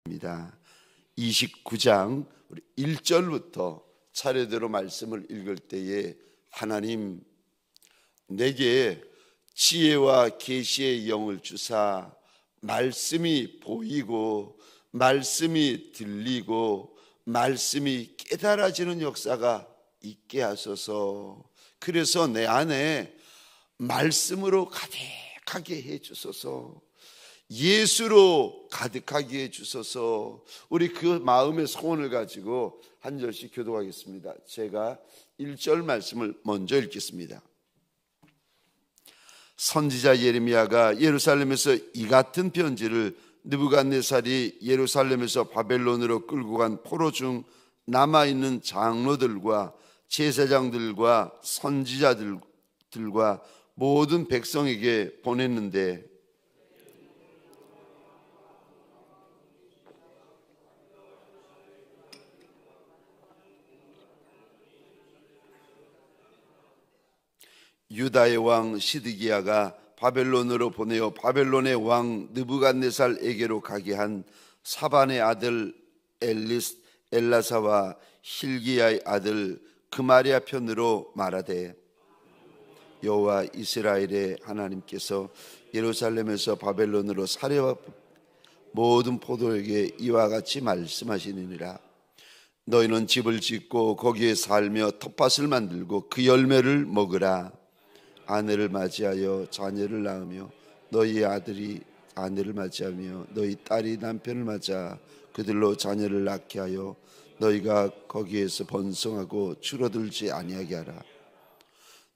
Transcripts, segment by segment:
입니다. 29장 1절부터 차례대로 말씀을 읽을 때에 하나님 내게 지혜와 계시의 영을 주사 말씀이 보이고 말씀이 들리고 말씀이 깨달아지는 역사가 있게 하소서. 그래서 내 안에 말씀으로 가득하게 해 주소서. 예수로 가득하게 해 주소서. 우리 그 마음의 소원을 가지고 한 절씩 교독하겠습니다. 제가 1절 말씀을 먼저 읽겠습니다. 선지자 예레미야가 예루살렘에서 이 같은 편지를 느부갓네살이 예루살렘에서 바벨론으로 끌고 간 포로 중 남아있는 장로들과 제사장들과 선지자들과 모든 백성에게 보냈는데 유다의 왕 시드기야가 바벨론으로 보내어 바벨론의 왕 느부갓네살에게로 가게 한 사반의 아들 엘라사와 힐기야의 아들 그마리아 편으로 말하되 여호와 이스라엘의 하나님께서 예루살렘에서 바벨론으로 살해와 모든 포도에게 이와 같이 말씀하시느니라. 너희는 집을 짓고 거기에 살며 텃밭을 만들고 그 열매를 먹으라. 아내를 맞이하여 자녀를 낳으며 너희 아들이 아내를 맞이하며 너희 딸이 남편을 맞아 그들로 자녀를 낳게 하여 너희가 거기에서 번성하고 줄어들지 아니하게 하라.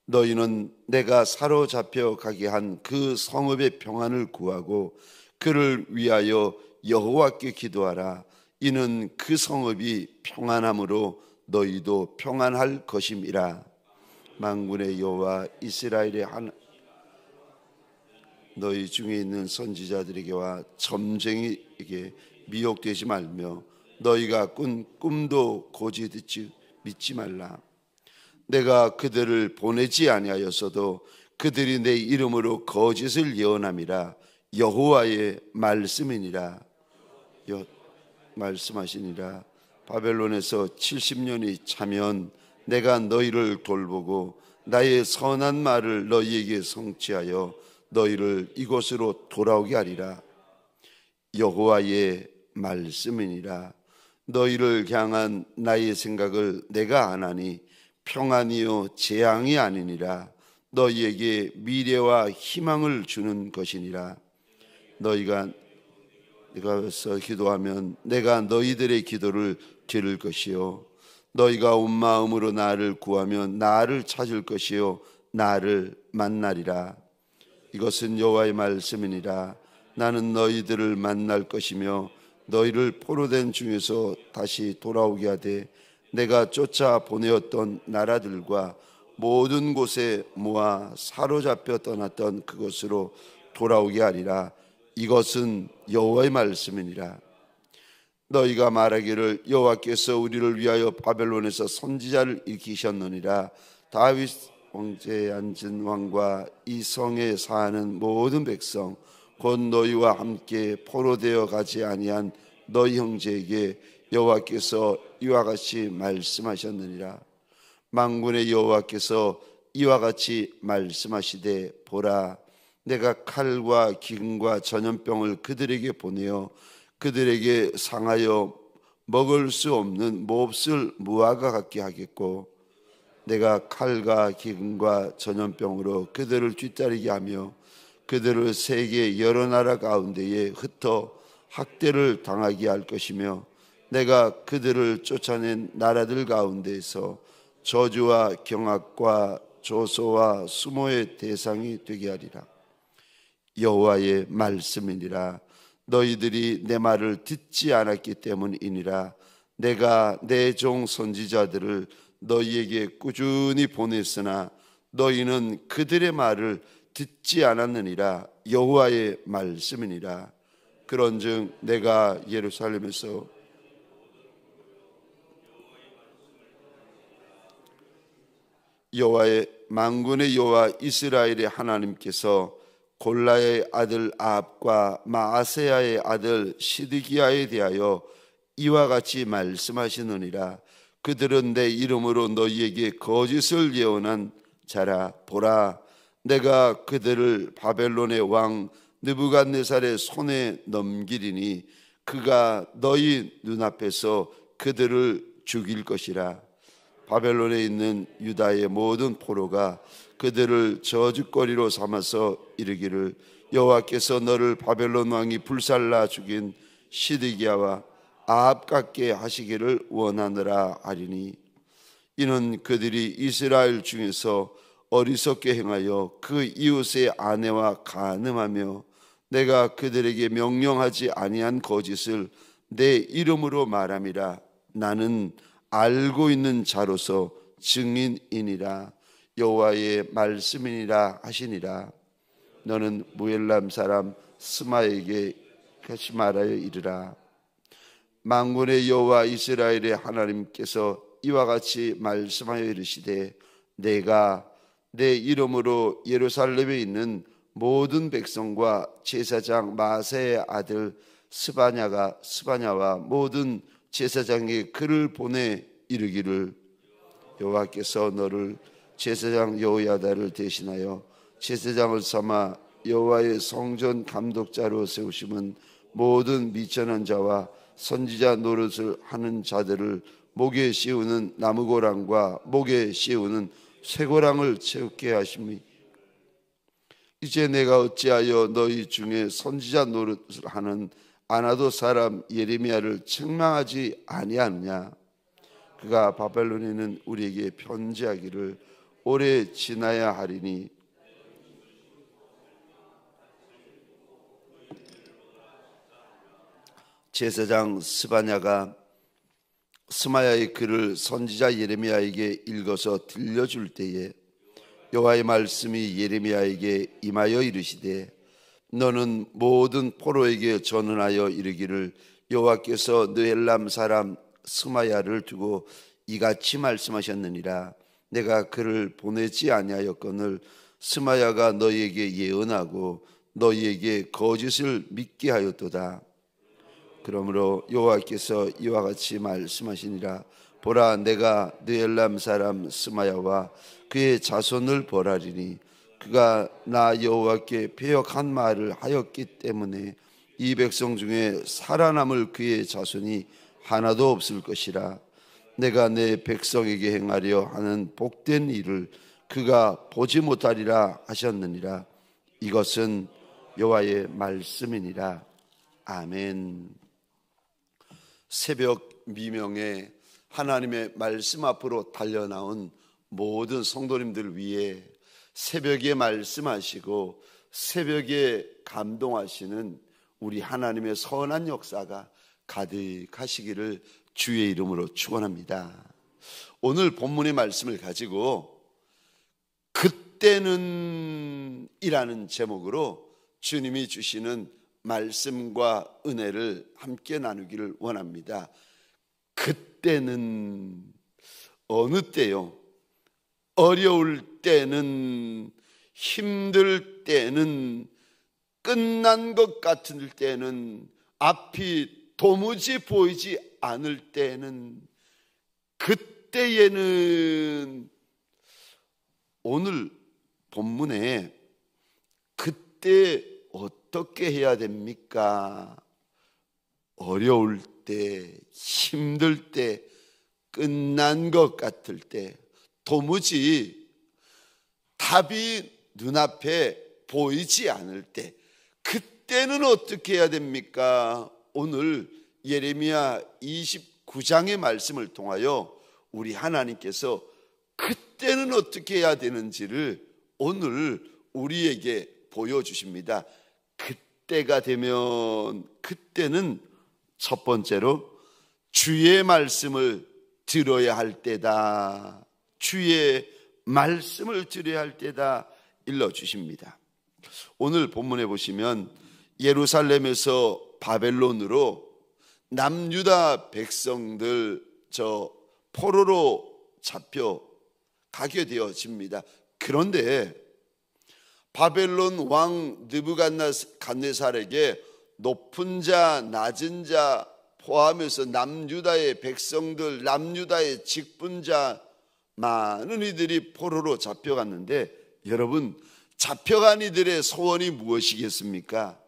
너희는 내가 사로잡혀 가게 한 그 성읍의 평안을 구하고 그를 위하여 여호와께 기도하라. 이는 그 성읍이 평안함으로 너희도 평안할 것임이라. 만군의 여호와 이스라엘의 너희 중에 있는 선지자들에게와 점쟁이에게 미혹되지 말며 너희가 꾼 꿈도 고지 듣지 믿지 말라. 내가 그들을 보내지 아니하였어도 그들이 내 이름으로 거짓을 예언함이라. 여호와의 말씀이니라. 말씀하시니라. 바벨론에서 70년이 차면 내가 너희를 돌보고 나의 선한 말을 너희에게 성취하여 너희를 이곳으로 돌아오게 하리라. 여호와의 말씀이니라. 너희를 향한 나의 생각을 내가 아나니 평안이요 재앙이 아니니라. 너희에게 미래와 희망을 주는 것이니라. 너희가 내가서 기도하면 내가 너희들의 기도를 들을 것이요 너희가 온 마음으로 나를 구하면 나를 찾을 것이요 나를 만나리라. 이것은 여호와의 말씀이니라. 나는 너희들을 만날 것이며 너희를 포로된 중에서 다시 돌아오게 하되 내가 쫓아 보내었던 나라들과 모든 곳에 모아 사로잡혀 떠났던 그곳으로 돌아오게 하리라. 이것은 여호와의 말씀이니라. 너희가 말하기를 여호와께서 우리를 위하여 바벨론에서 선지자를 일으키셨느니라. 다윗 왕제에 앉은 왕과 이 성에 사는 모든 백성 곧 너희와 함께 포로되어 가지 아니한 너희 형제에게 여호와께서 이와 같이 말씀하셨느니라. 만군의 여호와께서 이와 같이 말씀하시되 보라, 내가 칼과 기근과 전염병을 그들에게 보내어 그들에게 상하여 먹을 수 없는 몹쓸 무화과 같게 하겠고 내가 칼과 기근과 전염병으로 그들을 뒤따르게 하며 그들을 세계 여러 나라 가운데에 흩어 학대를 당하게 할 것이며 내가 그들을 쫓아낸 나라들 가운데에서 저주와 경악과 조소와 수모의 대상이 되게 하리라. 여호와의 말씀이니라. 너희들이 내 말을 듣지 않았기 때문이니라. 내가 내 종 선지자들을 너희에게 꾸준히 보냈으나 너희는 그들의 말을 듣지 않았느니라. 여호와의 말씀이니라. 그런즉 내가 예루살렘에서 여호와의 만군의 여호와 이스라엘의 하나님께서 골라의 아들 아합과 마아세야의 아들 시드기야에 대하여 이와 같이 말씀하시느니라. 그들은 내 이름으로 너희에게 거짓을 예언한 자라. 보라, 내가 그들을 바벨론의 왕 느부갓네살의 손에 넘기리니 그가 너희 눈앞에서 그들을 죽일 것이라. 바벨론에 있는 유다의 모든 포로가 그들을 저주거리로 삼아서 이르기를 여호와께서 너를 바벨론 왕이 불살라 죽인 시드기야와 아합 같게 하시기를 원하느라 하리니, 이는 그들이 이스라엘 중에서 어리석게 행하여 그 이웃의 아내와 간음하며 내가 그들에게 명령하지 아니한 거짓을 내 이름으로 말함이라. 나는 알고 있는 자로서 증인이니라. 여호와의 말씀이니라 하시니라. 너는 무엘람 사람 스마에게 같이 말하여 이르라. 만군의 여호와 이스라엘의 하나님께서 이와 같이 말씀하여 이르시되 내가 내 이름으로 예루살렘에 있는 모든 백성과 제사장 마세의 아들 스바냐와 모든 제사장에게 글을 보내 이르기를 여호와께서 너를 제사장 여호야다를 대신하여 제사장을 삼아 여호와의 성전 감독자로 세우심은 모든 미천한 자와 선지자 노릇을 하는 자들을 목에 씌우는 나무고랑과 목에 씌우는 쇠고랑을 채우게 하심이, 이제 내가 어찌하여 너희 중에 선지자 노릇을 하는 아나도 사람 예레미야를 책망하지 아니하느냐. 그가 바벨론에는 우리에게 편지하기를 오래 지나야 하리니 제사장 스바냐가 스마야의 글을 선지자 예레미야에게 읽어서 들려줄 때에 여호와의 말씀이 예레미야에게 임하여 이르시되 너는 모든 포로에게 전언하여 이르기를 여호와께서 느헬람 사람 스마야를 두고 이같이 말씀하셨느니라. 내가 그를 보내지 아니하였거늘 스마야가 너희에게 예언하고 너희에게 거짓을 믿게 하였도다. 그러므로 여호와께서 이와 같이 말씀하시니라. 보라, 내가 느헬람 사람 스마야와 그의 자손을 벌하리니 그가 나 여호와께 배역한 말을 하였기 때문에 이 백성 중에 살아남을 그의 자손이 하나도 없을 것이라. 내가 내 백성에게 행하려 하는 복된 일을 그가 보지 못하리라 하셨느니라. 이것은 여호와의 말씀이니라. 아멘. 새벽 미명에 하나님의 말씀 앞으로 달려나온 모든 성도님들 위해 새벽에 말씀하시고 새벽에 감동하시는 우리 하나님의 선한 역사가 가득하시기를 주의 이름으로 축원합니다. 오늘 본문의 말씀을 가지고 그때는 이라는 제목으로 주님이 주시는 말씀과 은혜를 함께 나누기를 원합니다. 그때는 어느 때요? 어려울 때는, 힘들 때는, 끝난 것 같은 때는, 앞이 도무지 보이지 않을 때는, 그때에는 오늘 본문에 그때 어떻게 해야 됩니까? 어려울 때, 힘들 때, 끝난 것 같을 때, 도무지 답이 눈앞에 보이지 않을 때, 그때는 어떻게 해야 됩니까? 오늘 예레미야 29장의 말씀을 통하여 우리 하나님께서 그때는 어떻게 해야 되는지를 오늘 우리에게 보여주십니다. 그때가 되면, 그때는 첫 번째로 주의 말씀을 들어야 할 때다. 주의 말씀을 들어야 할 때다 일러주십니다. 오늘 본문에 보시면 예루살렘에서 바벨론으로 남유다 백성들 포로로 잡혀 가게 되어집니다. 그런데 바벨론 왕 느부갓네살에게 높은 자 낮은 자 포함해서 남유다의 백성들, 남유다의 직분자 많은 이들이 포로로 잡혀갔는데, 여러분, 잡혀간 이들의 소원이 무엇이겠습니까?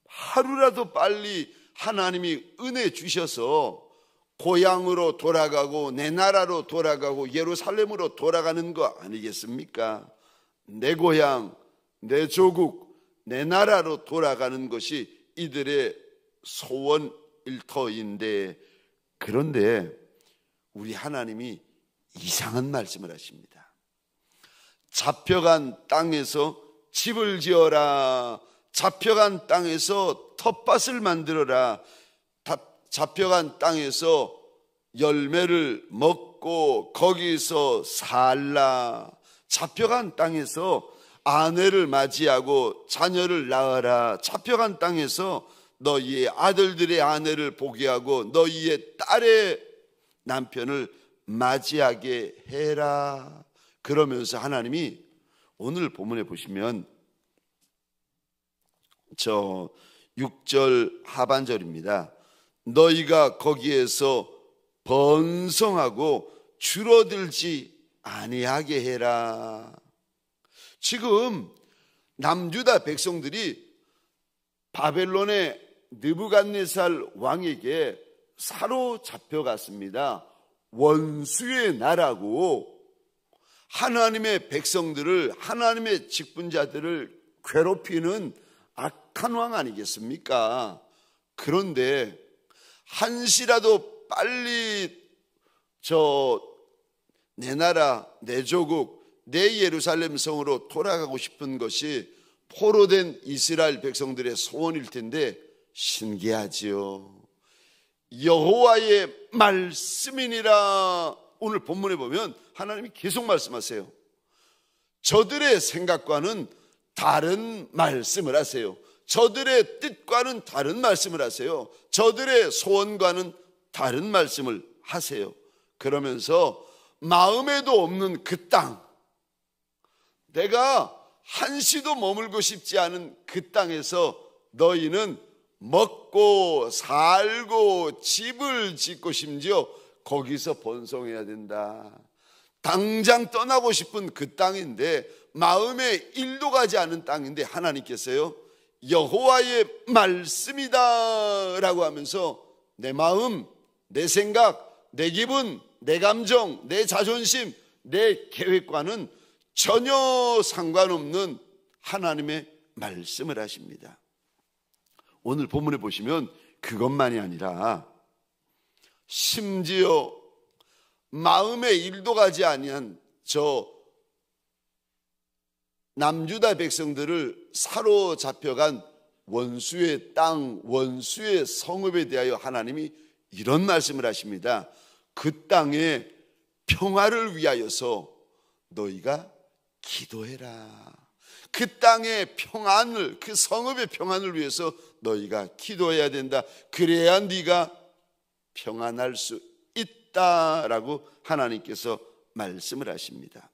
하루라도 빨리 하나님이 은혜 주셔서 고향으로 돌아가고 내 나라로 돌아가고 예루살렘으로 돌아가는 거 아니겠습니까? 내 고향, 내 조국, 내 나라로 돌아가는 것이 이들의 소원 일터인데, 그런데 우리 하나님이 이상한 말씀을 하십니다. 잡혀간 땅에서 집을 지어라. 잡혀간 땅에서 텃밭을 만들어라. 잡혀간 땅에서 열매를 먹고 거기서 살라. 잡혀간 땅에서 아내를 맞이하고 자녀를 낳아라. 잡혀간 땅에서 너희의 아들들의 아내를 보게 하고 너희의 딸의 남편을 맞이하게 해라. 그러면서 하나님이 오늘 본문에 보시면 저 6절 하반절입니다. 너희가 거기에서 번성하고 줄어들지 아니하게 해라. 지금 남유다 백성들이 바벨론의 느부갓네살 왕에게 사로잡혀갔습니다. 원수의 나라고 하나님의 백성들을, 하나님의 직분자들을 괴롭히는 악한 왕 아니겠습니까? 그런데 한시라도 빨리 내 나라, 내 조국, 내 예루살렘 성으로 돌아가고 싶은 것이 포로된 이스라엘 백성들의 소원일 텐데 신기하지요. 여호와의 말씀이니라. 오늘 본문에 보면 하나님이 계속 말씀하세요. 저들의 생각과는 다른 말씀을 하세요. 저들의 뜻과는 다른 말씀을 하세요. 저들의 소원과는 다른 말씀을 하세요. 그러면서 마음에도 없는 그 땅, 내가 한시도 머물고 싶지 않은 그 땅에서 너희는 먹고 살고 집을 짓고 심지어 거기서 번성해야 된다. 당장 떠나고 싶은 그 땅인데, 마음에 일도 가지 않은 땅인데 하나님께서요, 여호와의 말씀이다 라고 하면서 내 마음, 내 생각, 내 기분, 내 감정, 내 자존심, 내 계획과는 전혀 상관없는 하나님의 말씀을 하십니다. 오늘 본문에 보시면 그것만이 아니라 심지어 마음에 일도 가지 아니한 저 남유다 백성들을 사로잡혀간 원수의 땅, 원수의 성읍에 대하여 하나님이 이런 말씀을 하십니다. 그 땅의 평화를 위하여서 너희가 기도해라. 그 땅의 평안을, 그 성읍의 평안을 위해서 너희가 기도해야 된다. 그래야 네가 평안할 수 있다라고 하나님께서 말씀을 하십니다.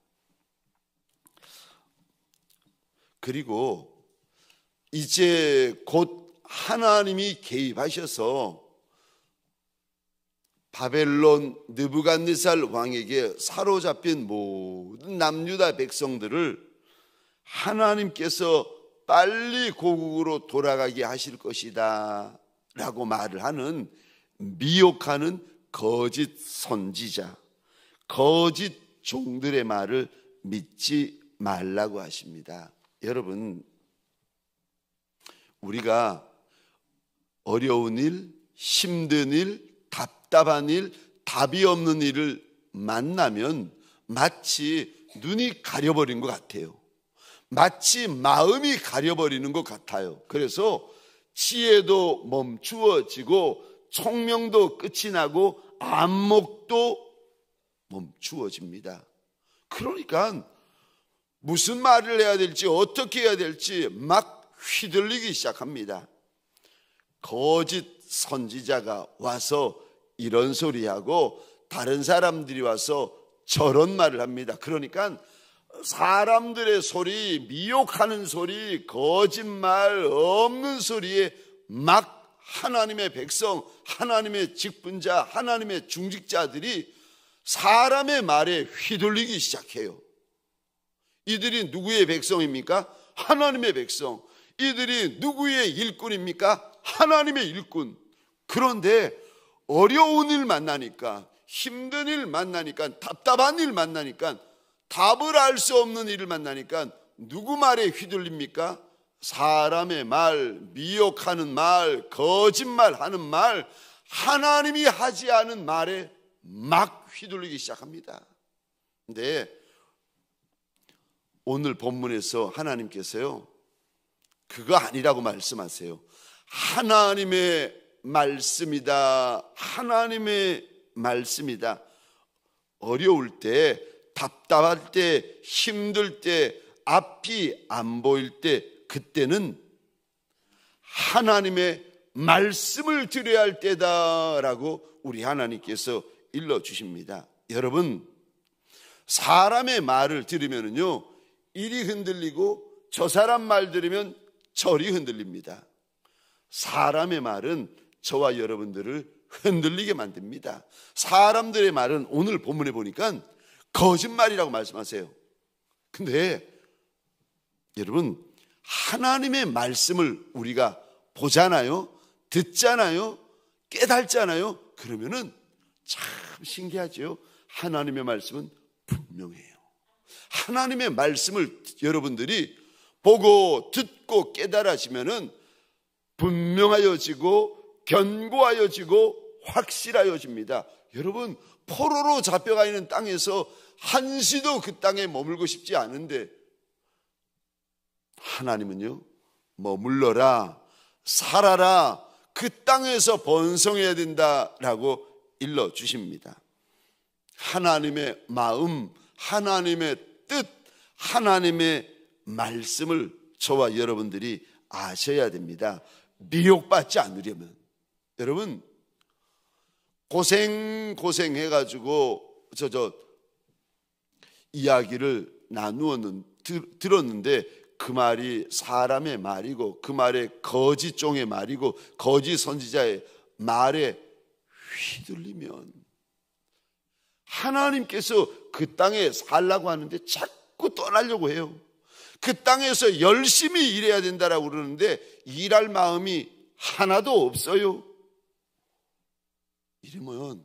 그리고 이제 곧 하나님이 개입하셔서 바벨론 느부갓네살 왕에게 사로잡힌 모든 남유다 백성들을 하나님께서 빨리 고국으로 돌아가게 하실 것이다 라고 말을 하는, 미혹하는 거짓 선지자, 거짓 종들의 말을 믿지 말라고 하십니다. 여러분, 우리가 어려운 일, 힘든 일, 답답한 일, 답이 없는 일을 만나면 마치 눈이 가려버린 것 같아요. 마치 마음이 가려버리는 것 같아요. 그래서 지혜도 멈추어지고 총명도 끝이 나고 안목도 멈추어집니다. 그러니까 무슨 말을 해야 될지 어떻게 해야 될지 막 휘둘리기 시작합니다. 거짓 선지자가 와서 이런 소리하고 다른 사람들이 와서 저런 말을 합니다. 그러니까 사람들의 소리, 미혹하는 소리, 거짓말 없는 소리에 막 하나님의 백성, 하나님의 직분자, 하나님의 중직자들이 사람의 말에 휘둘리기 시작해요. 이들이 누구의 백성입니까? 하나님의 백성. 이들이 누구의 일꾼입니까? 하나님의 일꾼. 그런데 어려운 일 만나니까, 힘든 일 만나니까, 답답한 일 만나니까, 답을 알 수 없는 일을 만나니까 누구 말에 휘둘립니까? 사람의 말, 미혹하는 말, 거짓말하는 말, 하나님이 하지 않은 말에 막 휘둘리기 시작합니다. 근데 오늘 본문에서 하나님께서요, 그거 아니라고 말씀하세요. 하나님의 말씀이다. 하나님의 말씀이다. 어려울 때, 답답할 때, 힘들 때, 앞이 안 보일 때, 그때는 하나님의 말씀을 드려야 할 때다라고 우리 하나님께서 일러주십니다. 여러분, 사람의 말을 들으면요, 이리 흔들리고 저 사람 말 들으면 저리 흔들립니다. 사람의 말은 저와 여러분들을 흔들리게 만듭니다. 사람들의 말은 오늘 본문에 보니까 거짓말이라고 말씀하세요. 근데 여러분, 하나님의 말씀을 우리가 보잖아요, 듣잖아요, 깨닫잖아요. 그러면은 참 신기하죠. 하나님의 말씀은 분명해요. 하나님의 말씀을 여러분들이 보고 듣고 깨달아지면은 분명하여지고 견고하여지고 확실하여집니다. 여러분, 포로로 잡혀가 있는 땅에서 한시도 그 땅에 머물고 싶지 않은데 하나님은요, 머물러라, 살아라, 그 땅에서 번성해야 된다라고 일러주십니다. 하나님의 마음, 하나님의 뜻, 하나님의 말씀을 저와 여러분들이 아셔야 됩니다. 미혹받지 않으려면. 여러분, 고생해가지고 이야기를 들었는데 그 말이 사람의 말이고 그 말에 거짓 종의 말이고 거짓 선지자의 말에 휘둘리면 하나님께서 그 땅에 살라고 하는데 자꾸 떠나려고 해요. 그 땅에서 열심히 일해야 된다라고 그러는데 일할 마음이 하나도 없어요. 이러면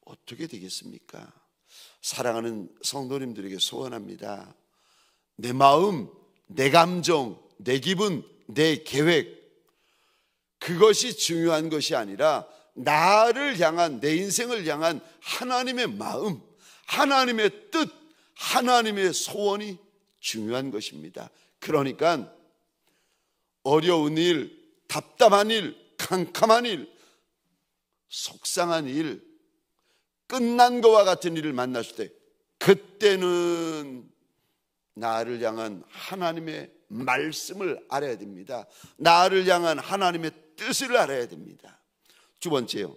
어떻게 되겠습니까? 사랑하는 성도님들에게 소원합니다. 내 마음, 내 감정, 내 기분, 내 계획, 그것이 중요한 것이 아니라 나를 향한, 내 인생을 향한 하나님의 마음, 하나님의 뜻, 하나님의 소원이 중요한 것입니다. 그러니까 어려운 일, 답답한 일, 캄캄한 일, 속상한 일, 끝난 것과 같은 일을 만났을 때 그때는 나를 향한 하나님의 말씀을 알아야 됩니다. 나를 향한 하나님의 뜻을 알아야 됩니다. 두 번째요,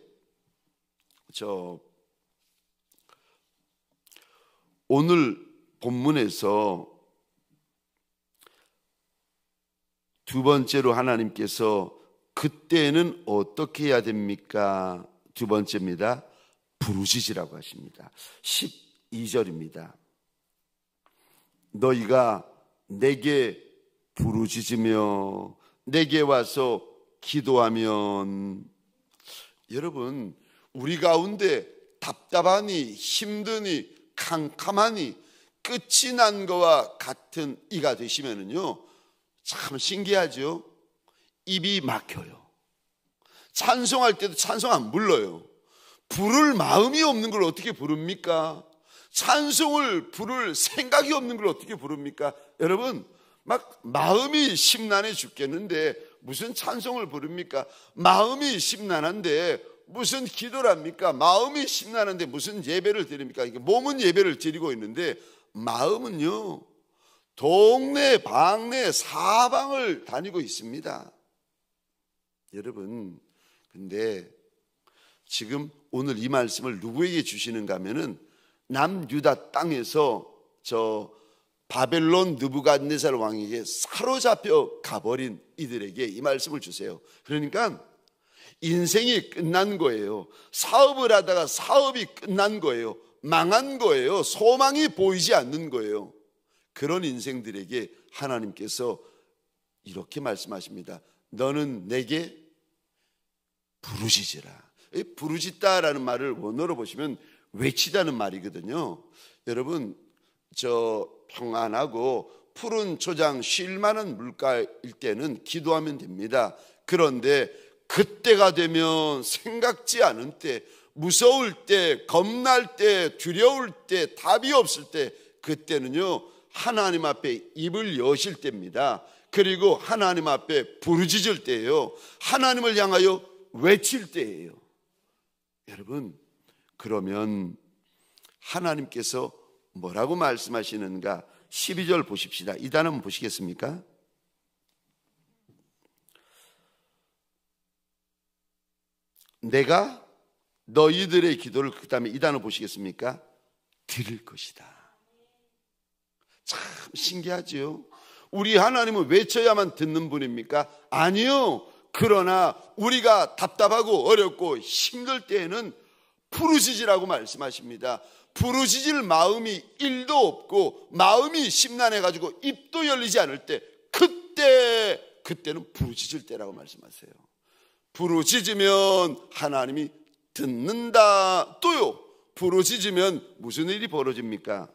오늘 본문에서 두 번째로 하나님께서 그때는 어떻게 해야 됩니까? 두 번째입니다. 부르짖으라고 하십니다. 12절입니다. 너희가 내게 부르짖으며 내게 와서 기도하면. 여러분, 우리 가운데 답답하니 힘드니 캄캄하니 끝이 난 것과 같은 이가 되시면은요, 참 신기하죠. 입이 막혀요. 찬송할 때도 찬송 안 불러요. 부를 마음이 없는 걸 어떻게 부릅니까? 찬송을 부를 생각이 없는 걸 어떻게 부릅니까? 여러분, 막 마음이 심란해 죽겠는데 무슨 찬송을 부릅니까? 마음이 심란한데 무슨 기도를 합니까? 마음이 심란한데 무슨 예배를 드립니까? 몸은 예배를 드리고 있는데 마음은요, 동네 방네 사방을 다니고 있습니다. 여러분, 근데 지금 오늘 이 말씀을 누구에게 주시는가 하면은 남유다 땅에서 바벨론 느부갓네살 왕에게 사로잡혀 가버린 이들에게 이 말씀을 주세요. 그러니까 인생이 끝난 거예요. 사업을 하다가 사업이 끝난 거예요. 망한 거예요. 소망이 보이지 않는 거예요. 그런 인생들에게 하나님께서 이렇게 말씀하십니다. 너는 내게 부르짖으라. 부르짖다라는 말을 원어로 보시면 외치다는 말이거든요. 여러분, 저 평안하고 푸른 초장 쉴 만한 물가일 때는 기도하면 됩니다. 그런데 그때가 되면 생각지 않은 때, 무서울 때, 겁날 때, 두려울 때, 답이 없을 때, 그때는요 하나님 앞에 입을 여실 때입니다. 그리고 하나님 앞에 부르짖을 때예요. 하나님을 향하여 외칠 때예요. 여러분, 그러면 하나님께서 뭐라고 말씀하시는가? 12절 보십시다. 이 단어 한번 보시겠습니까? 내가 너희들의 기도를, 그 다음에 이 단어 보시겠습니까? 들을 것이다. 참 신기하지요? 우리 하나님은 외쳐야만 듣는 분입니까? 아니요. 그러나 우리가 답답하고 어렵고 힘들 때에는 부르짖으라고 말씀하십니다. 부르짖을 마음이 1도 없고 마음이 심란해가지고 입도 열리지 않을 때, 그때는 부르짖을 때라고 말씀하세요. 부르짖으면 하나님이 듣는다. 또요, 부르짖으면 무슨 일이 벌어집니까?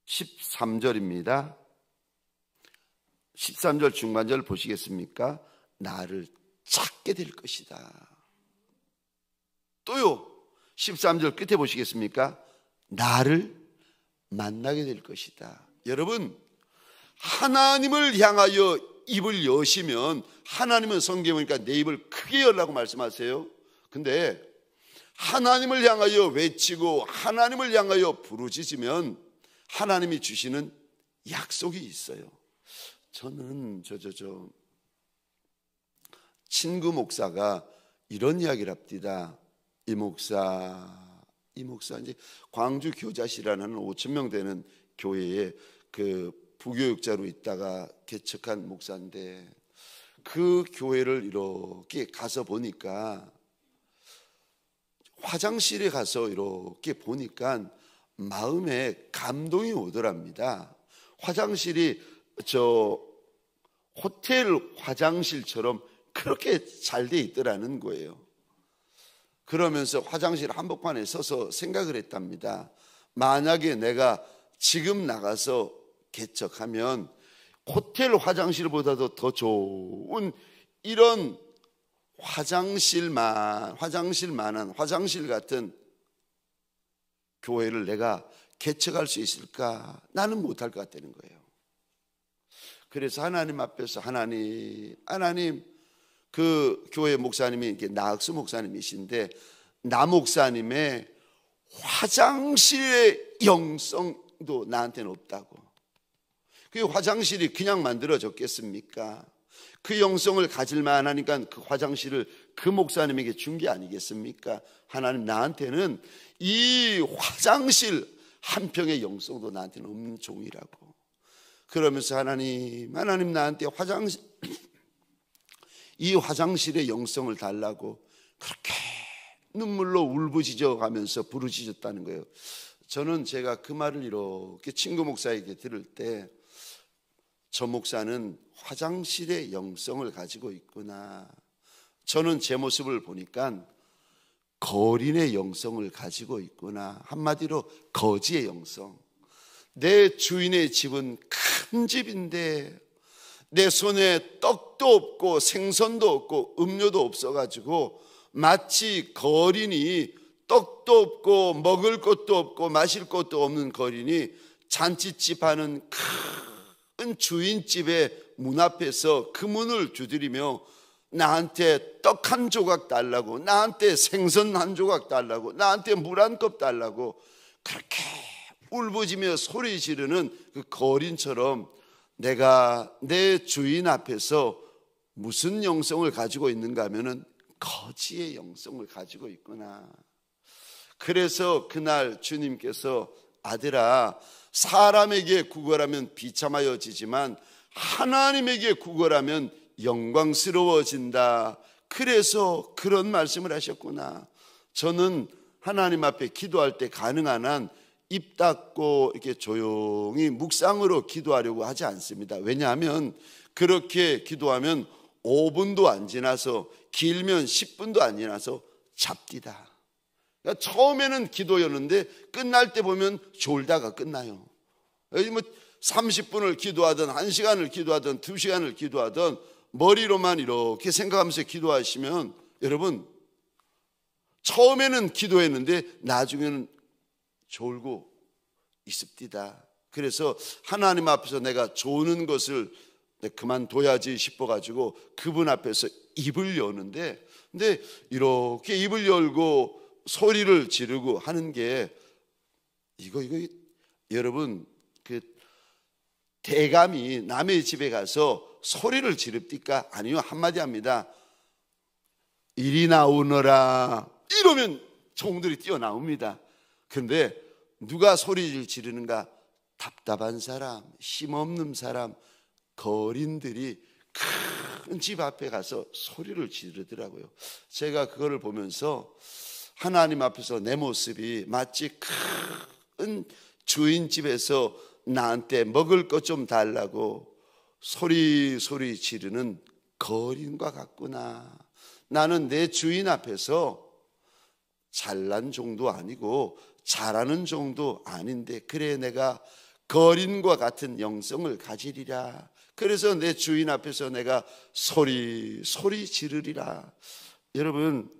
13절입니다. 13절 중반절 보시겠습니까? 나를 찾게 될 것이다. 또요, 13절 끝에 보시겠습니까? 나를 만나게 될 것이다. 여러분, 하나님을 향하여 입을 여시면, 하나님은 성경에 보니까 내 입을 크게 열라고 말씀하세요. 근데 하나님을 향하여 외치고 하나님을 향하여 부르짖으면 하나님이 주시는 약속이 있어요. 저는 친구 목사가 이런 이야기를 합니다. 이 목사 이제 광주 교자시라는 5,000명 되는 교회에 그 부교육자로 있다가 개척한 목사인데, 그 교회를 이렇게 가서 보니까, 화장실에 가서 이렇게 보니까 마음에 감동이 오더랍니다. 화장실이 저 호텔 화장실처럼 그렇게 잘 돼 있더라는 거예요. 그러면서 화장실 한복판에 서서 생각을 했답니다. 만약에 내가 지금 나가서 개척하면 호텔 화장실보다도 더 좋은 이런 화장실만한 화장실 같은 교회를 내가 개척할 수 있을까? 나는 못할 것 같다는 거예요. 그래서 하나님 앞에서 하나님, 그 교회 목사님이 이게 나학수 목사님이신데, 나 목사님의 화장실의 영성도 나한테는 없다고. 그 화장실이 그냥 만들어졌겠습니까? 그 영성을 가질 만하니까 그 화장실을 그 목사님에게 준 게 아니겠습니까? 하나님, 나한테는 이 화장실 한 평의 영성도 나한테는 없는 종이라고. 그러면서 하나님 나한테 이 화장실의 영성을 달라고 그렇게 눈물로 울부짖어 가면서 부르짖었다는 거예요. 저는 제가 그 말을 이렇게 친구 목사에게 들을 때, 저 목사는 화장실의 영성을 가지고 있구나. 저는 제 모습을 보니까 거린의 영성을 가지고 있구나. 한마디로 거지의 영성. 내 주인의 집은 큰 집인데 내 손에 떡도 없고 생선도 없고 음료도 없어가지고 마치 거린이, 떡도 없고 먹을 것도 없고 마실 것도 없는 거린이 잔치집 하는 큰 주인집의 문 앞에서 그 문을 두드리며 나한테 떡 한 조각 달라고, 나한테 생선 한 조각 달라고, 나한테 물 한 컵 달라고 그렇게 울부짖으며 소리 지르는 그 거린처럼 내가 내 주인 앞에서 무슨 영성을 가지고 있는가 하면은 거지의 영성을 가지고 있구나. 그래서 그날 주님께서 아들아, 사람에게 구걸하면 비참하여지지만 하나님에게 구걸하면 영광스러워진다. 그래서 그런 말씀을 하셨구나. 저는 하나님 앞에 기도할 때 가능한 한 입 닫고 이렇게 조용히 묵상으로 기도하려고 하지 않습니다. 왜냐하면 그렇게 기도하면 5분도 안 지나서, 길면 10분도 안 지나서 잡디다. 그러니까 처음에는 기도였는데 끝날 때 보면 졸다가 끝나요. 여기 뭐 30분을 기도하든 1시간을 기도하든 2시간을 기도하든 머리로만 이렇게 생각하면서 기도하시면 여러분, 처음에는 기도했는데 나중에는 졸고 있습니다. 그래서 하나님 앞에서 내가 조는 것을 그만둬야지 싶어가지고 그분 앞에서 입을 여는데, 근데 이렇게 입을 열고 소리를 지르고 하는 게 이거 여러분, 그 대감이 남의 집에 가서 소리를 지릅니까? 아니요. 한마디 합니다. 이리 나오너라 이러면 종들이 뛰어나옵니다. 그런데 누가 소리를 지르는가? 답답한 사람, 힘없는 사람, 거린들이 큰 집 앞에 가서 소리를 지르더라고요. 제가 그거를 보면서 하나님 앞에서 내 모습이 마치 큰 주인집에서 나한테 먹을 것 좀 달라고 소리 지르는 거린과 같구나. 나는 내 주인 앞에서 잘난 종도 아니고 잘하는 종도 아닌데, 그래 내가 거린과 같은 영성을 가지리라. 그래서 내 주인 앞에서 내가 소리 지르리라. 여러분,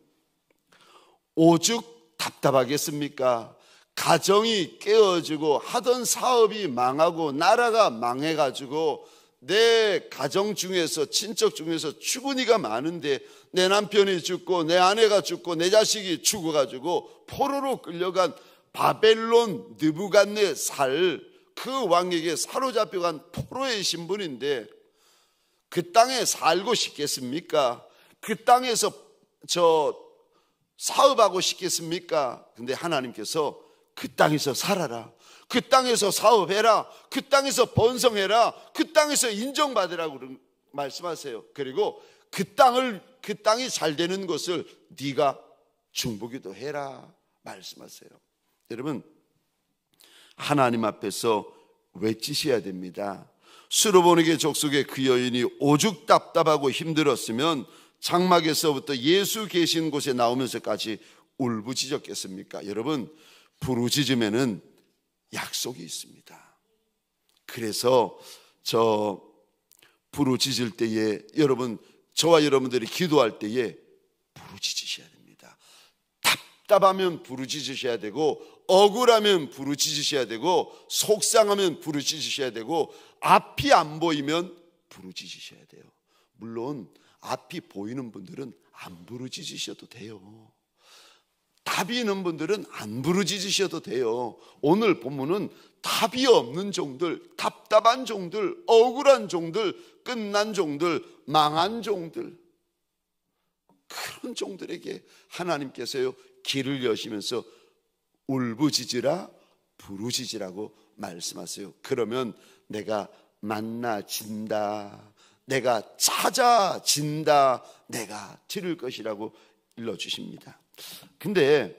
오죽 답답하겠습니까? 가정이 깨어지고 하던 사업이 망하고 나라가 망해가지고 내 가정 중에서, 친척 중에서 죽은 이가 많은데 내 남편이 죽고 내 아내가 죽고 내 자식이 죽어가지고 포로로 끌려간 바벨론 느부갓네살, 그 왕에게 사로잡혀간 포로의 신분인데 그 땅에 살고 싶겠습니까? 그 땅에서 사업하고 싶겠습니까? 근데 하나님께서 그 땅에서 살아라, 그 땅에서 사업해라, 그 땅에서 번성해라, 그 땅에서 인정받으라고 말씀하세요. 그리고 그 땅이 잘 되는 것을 네가 중보기도 해라 말씀하세요. 여러분, 하나님 앞에서 외치셔야 됩니다. 수르보니게 족속의 그 여인이 오죽 답답하고 힘들었으면 장막에서부터 예수 계신 곳에 나오면서까지 울부짖었겠습니까? 여러분, 부르짖음에는 약속이 있습니다. 그래서 부르짖을 때에 여러분, 저와 여러분들이 기도할 때에 부르짖으셔야 됩니다. 답답하면 부르짖으셔야 되고, 억울하면 부르짖으셔야 되고, 속상하면 부르짖으셔야 되고, 앞이 안 보이면 부르짖으셔야 돼요. 물론 앞이 보이는 분들은 안 부르짖으셔도 돼요. 답이 있는 분들은 안 부르짖으셔도 돼요. 오늘 본문은 답이 없는 종들, 답답한 종들, 억울한 종들, 끝난 종들, 망한 종들, 그런 종들에게 하나님께서요 길을 여시면서 울부짖으라, 부르짖으라고 말씀하세요. 그러면 내가 만나진다, 내가 찾아진다, 내가 들을 것이라고 일러주십니다. 근데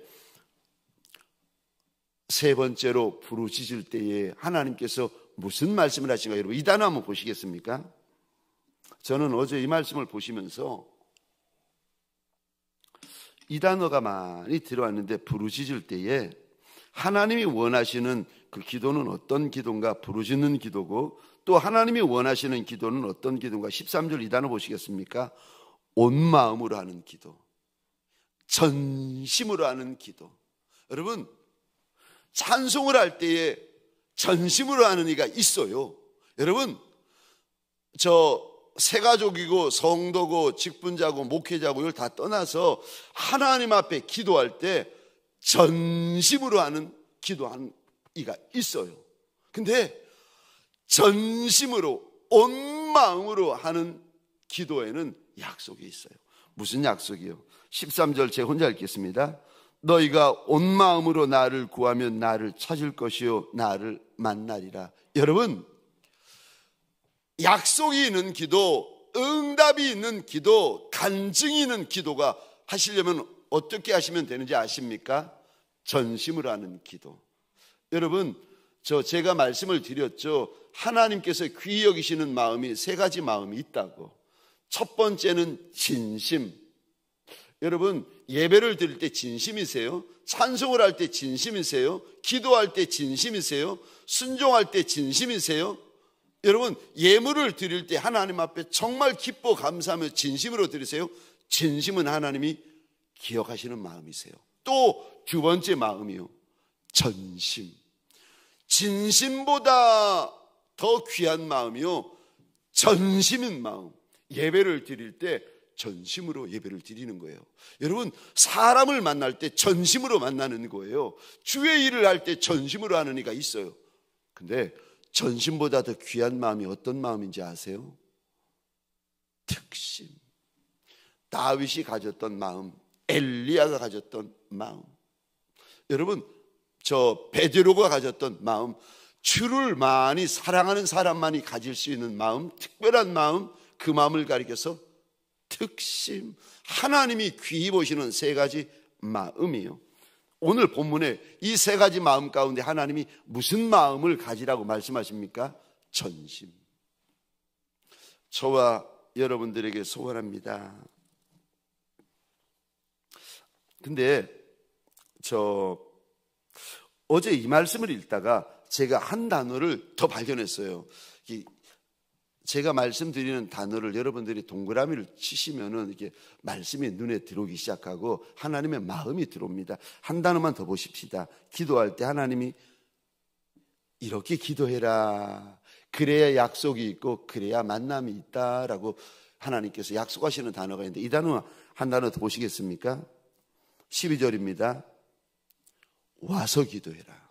세 번째로 부르짖을 때에 하나님께서 무슨 말씀을 하신가? 여러분, 이 단어 한번 보시겠습니까? 저는 어제 이 말씀을 보시면서 이 단어가 많이 들어왔는데, 부르짖을 때에 하나님이 원하시는 그 기도는 어떤 기도인가? 부르짖는 기도고, 또 하나님이 원하시는 기도는 어떤 기도인가? 13절 이 단어 보시겠습니까? 온 마음으로 하는 기도, 전심으로 하는 기도. 여러분, 찬송을 할 때에 전심으로 하는 이가 있어요. 여러분, 새가족이고 성도고 직분자고 목회자고 이걸 다 떠나서 하나님 앞에 기도할 때 전심으로 하는 기도하는 이가 있어요. 근데 전심으로 온 마음으로 하는 기도에는 약속이 있어요. 무슨 약속이요? 13절 제가 혼자 읽겠습니다. 너희가 온 마음으로 나를 구하면 나를 찾을 것이요 나를 만나리라. 여러분, 약속이 있는 기도, 응답이 있는 기도, 간증이 있는 기도가 하시려면 어떻게 하시면 되는지 아십니까? 전심으로 하는 기도. 여러분, 제가 말씀을 드렸죠. 하나님께서 귀히 여기시는 마음이 세 가지 마음이 있다고. 첫 번째는 진심. 여러분, 예배를 드릴 때 진심이세요? 찬송을 할 때 진심이세요? 기도할 때 진심이세요? 순종할 때 진심이세요? 여러분, 예물을 드릴 때 하나님 앞에 정말 기뻐 감사하며 진심으로 드리세요? 진심은 하나님이 기억하시는 마음이세요. 또 두 번째 마음이요, 전심. 진심보다 더 귀한 마음이요, 전심인 마음. 예배를 드릴 때 전심으로 예배를 드리는 거예요. 여러분, 사람을 만날 때 전심으로 만나는 거예요. 주의 일을 할 때 전심으로 하는 이가 있어요. 근데 전심보다 더 귀한 마음이 어떤 마음인지 아세요? 특심. 다윗이 가졌던 마음, 엘리야가 가졌던 마음. 여러분, 베드로가 가졌던 마음, 주를 많이 사랑하는 사람만이 가질 수 있는 마음, 특별한 마음, 그 마음을 가리켜서 특심, 하나님이 귀히 보시는 세 가지 마음이요. 오늘 본문에 이 세 가지 마음 가운데 하나님이 무슨 마음을 가지라고 말씀하십니까? 전심. 저와 여러분들에게 소원합니다. 근데 어제 이 말씀을 읽다가 제가 한 단어를 더 발견했어요. 제가 말씀드리는 단어를 여러분들이 동그라미를 치시면은 이게 말씀이 눈에 들어오기 시작하고 하나님의 마음이 들어옵니다. 한 단어만 더 보십시다. 기도할 때 하나님이 이렇게 기도해라. 그래야 약속이 있고 그래야 만남이 있다라고 하나님께서 약속하시는 단어가 있는데, 이 단어 한 단어 더 보시겠습니까? 12절입니다. 와서 기도해라.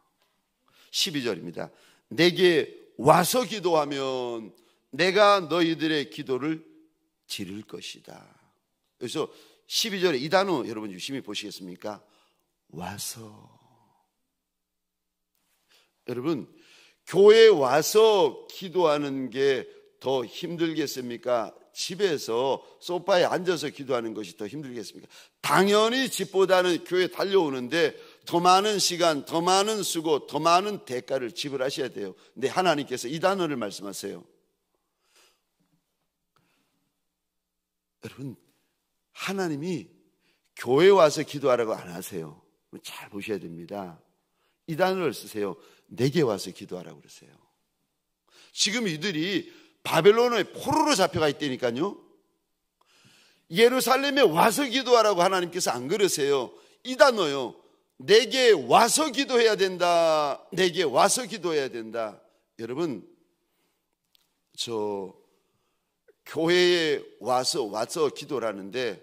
12절입니다. 내게 와서 기도하면 내가 너희들의 기도를 들을 것이다. 그래서 12절에 이 단어 여러분 유심히 보시겠습니까? 와서. 여러분, 교회에 와서 기도하는 게 더 힘들겠습니까? 집에서 소파에 앉아서 기도하는 것이 더 힘들겠습니까? 당연히 집보다는 교회에 달려오는데 더 많은 시간, 더 많은 수고, 더 많은 대가를 지불하셔야 돼요. 근데 하나님께서 이 단어를 말씀하세요. 여러분, 하나님이 교회에 와서 기도하라고 안 하세요. 잘 보셔야 됩니다. 이 단어를 쓰세요. 내게 와서 기도하라고 그러세요. 지금 이들이 바벨론의 포로로 잡혀가 있다니까요. 예루살렘에 와서 기도하라고 하나님께서 안 그러세요. 이 단어요. 내게 와서 기도해야 된다. 내게 와서 기도해야 된다. 여러분, 교회에 와서 기도를 하는데,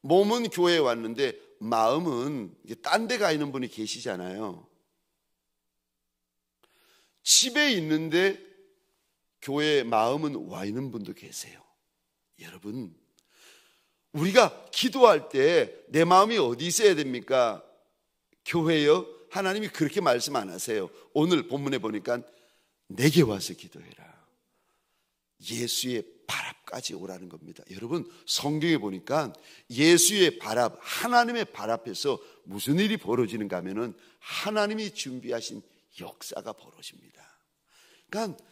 몸은 교회에 왔는데 마음은 딴 데 가 있는 분이 계시잖아요. 집에 있는데 교회에 마음은 와 있는 분도 계세요. 여러분, 우리가 기도할 때 내 마음이 어디 있어야 됩니까? 교회요? 하나님이 그렇게 말씀 안 하세요. 오늘 본문에 보니까 내게 와서 기도해라. 예수의 발 앞까지 오라는 겁니다. 여러분, 성경에 보니까 예수의 발 앞, 하나님의 발 앞에서 무슨 일이 벌어지는가 하면은 하나님이 준비하신 역사가 벌어집니다. 그러니까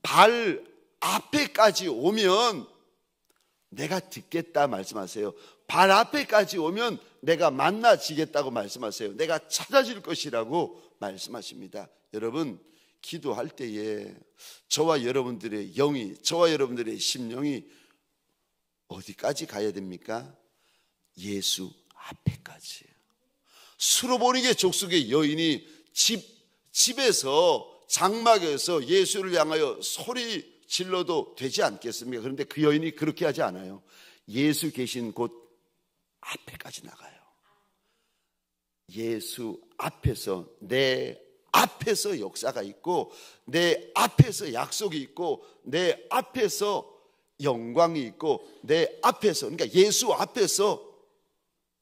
발 앞에까지 오면 내가 듣겠다 말씀하세요. 발 앞에까지 오면 내가 만나지겠다고 말씀하세요. 내가 찾아질 것이라고 말씀하십니다. 여러분, 기도할 때에 저와 여러분들의 영이, 저와 여러분들의 심령이 어디까지 가야 됩니까? 예수 앞에까지. 수로보니게 족속의 여인이 집에서 장막에서 예수를 향하여 소리 질러도 되지 않겠습니까? 그런데 그 여인이 그렇게 하지 않아요. 예수 계신 곳 앞에까지 나가요. 예수 앞에서, 내 앞에서 역사가 있고, 내 앞에서 약속이 있고, 내 앞에서 영광이 있고, 내 앞에서, 그러니까 예수 앞에서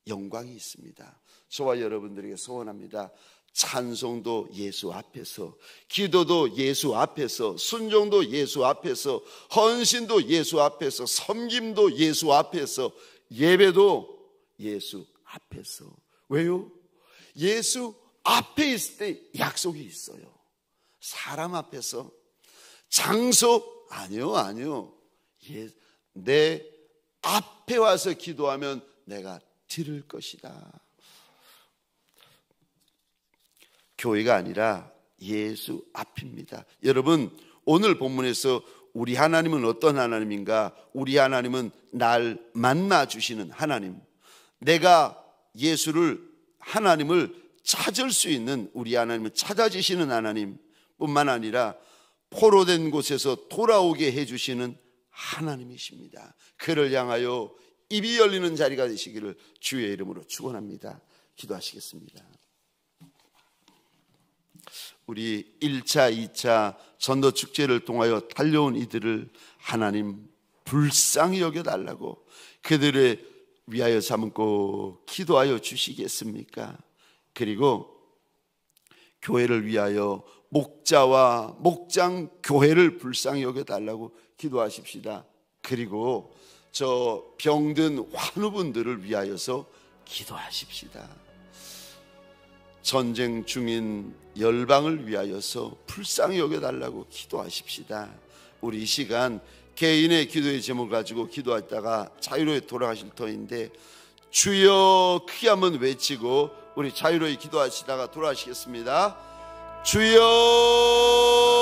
영광이 있습니다. 저와 여러분들에게 소원합니다. 찬송도 예수 앞에서, 기도도 예수 앞에서, 순종도 예수 앞에서, 헌신도 예수 앞에서, 섬김도 예수 앞에서, 예배도 예수 앞에서. 왜요? 예수 앞에 있을 때 약속이 있어요. 사람 앞에서, 장소, 아니요. 내 앞에 와서 기도하면 내가 들을 것이다. 교회가 아니라 예수 앞입니다. 여러분, 오늘 본문에서 우리 하나님은 어떤 하나님인가? 우리 하나님은 날 만나 주시는 하나님, 내가 하나님을 찾을 수 있는 우리 하나님을 찾아주시는 하나님 뿐만 아니라 포로된 곳에서 돌아오게 해주시는 하나님이십니다. 그를 향하여 입이 열리는 자리가 되시기를 주의 이름으로 축원합니다. 기도하시겠습니다. 우리 1차, 2차 전도축제를 통하여 달려온 이들을 하나님 불쌍히 여겨달라고 그들을 위하여 삼고 기도하여 주시겠습니까? 그리고 교회를 위하여 목자와 목장 교회를 불쌍히 여겨달라고 기도하십시다. 그리고 저 병든 환우분들을 위하여서 기도하십시다. 전쟁 중인 열방을 위하여서 불쌍히 여겨달라고 기도하십시다. 우리 이 시간 개인의 기도의 제목을 가지고 기도하다가 자유로이 돌아가실 터인데, 주여 크게 한번 외치고 우리 자유로이 기도하시다가 돌아가시겠습니다. 주여